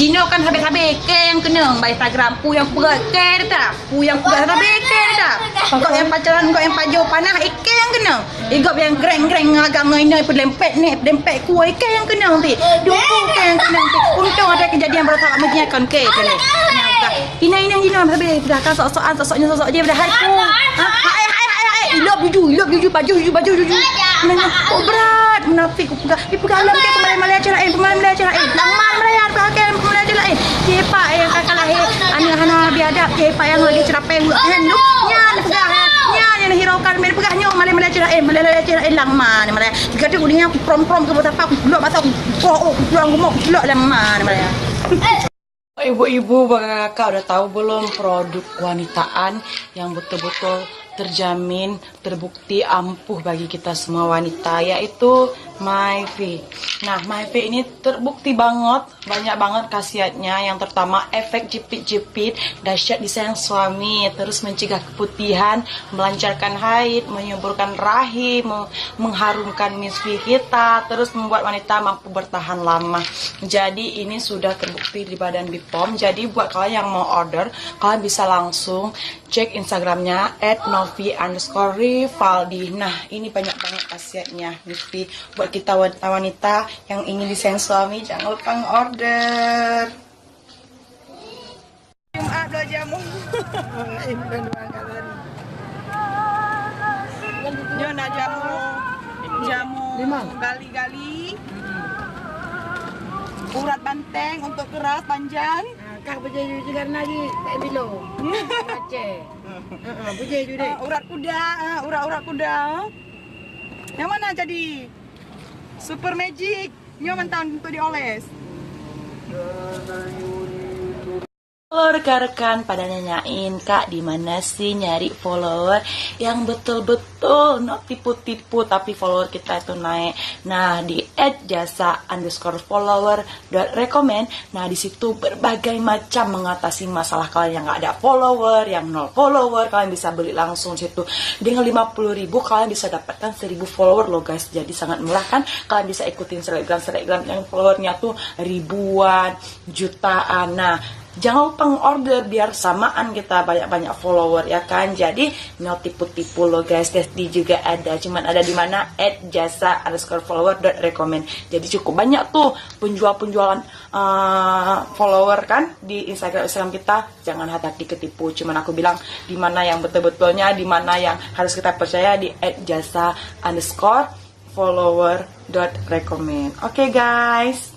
Cina kan habis-habis ke yang kena by Instagram pu yang perat ke tak. Pu yang perat habis ke tak. Kau yang pacaran kau yang pajo panah ke yang kena. Igap yang greng-greng agak ngoi pelempet ni, pelempet kuai ke yang kena nanti. Duku ke yang kena nanti. Untung ada kejadian baru tak media kan ke boleh. Ini habis dah kan sosoknya sosok dia dah hai pu. Hai love you baju kok berat munafik pegang alam ke pemain acara langman merayan pakai pemain acara siapa yang kakak lahir anak biadab siapa yang lagi cerapeng handuk nyan pegang nyan yang hiraukan main pegahnya malai acara langman malai kata kudinya prom ke betapa aku pulak masa aku pulang gemuk pulak langman malai. Ibu-ibu, kakak udah tahu belum produk wanitaan yang betul-betul terjamin, terbukti ampuh bagi kita semua wanita, yaitu MyV. Nah, MyV ini terbukti banget, banyak banget khasiatnya. Yang pertama, efek jepit-jepit, dahsyat disayang suami, terus mencegah keputihan, melancarkan haid, menyuburkan rahim, mengharumkan misfi kita, terus membuat wanita mampu bertahan lama. Jadi ini sudah terbukti di Badan BPOM. Jadi buat kalian yang mau order, kalian bisa langsung cek Instagramnya @novi_rivaldi. Nah, ini banyak banget khasiatnya misfi. Buat kita wanita-wanita yang ingin disayang suami, jangan lupa order. Jumat 2 jamu. Nyona jamu gali-gali. Urat banteng untuk keras panjang. Kak bujai juga lagi tak bilo. Aceh. Bujai juga. Urat kuda. Yang mana jadi? Super Magic. Nyo mentang untuk dioles. Rekan-rekan pada nanyain, Kak, di mana sih nyari follower yang betul-betul not tipu-tipu tapi follower kita itu naik. Nah, di @jasa_follower.recommend. Nah, di situ berbagai macam mengatasi masalah kalian yang nggak ada follower, yang 0 follower, kalian bisa beli langsung situ. Dengan 50.000 kalian bisa dapatkan 1000 follower loh, guys. Jadi sangat murah kan? Kalian bisa ikutin selebgram yang followernya tuh ribuan, jutaan. Nah, jangan lupa order biar samaan kita banyak-banyak follower ya kan. Jadi no tipu-tipu lo guys. Desdi juga ada, cuman ada di mana @jasa_follower.recommend. Jadi cukup banyak tuh penjualan follower kan di Instagram kita. Jangan hati-hati ketipu. Cuman aku bilang di mana yang betul-betulnya, di mana yang harus kita percaya di @jasa_follower.recommend. Oke guys.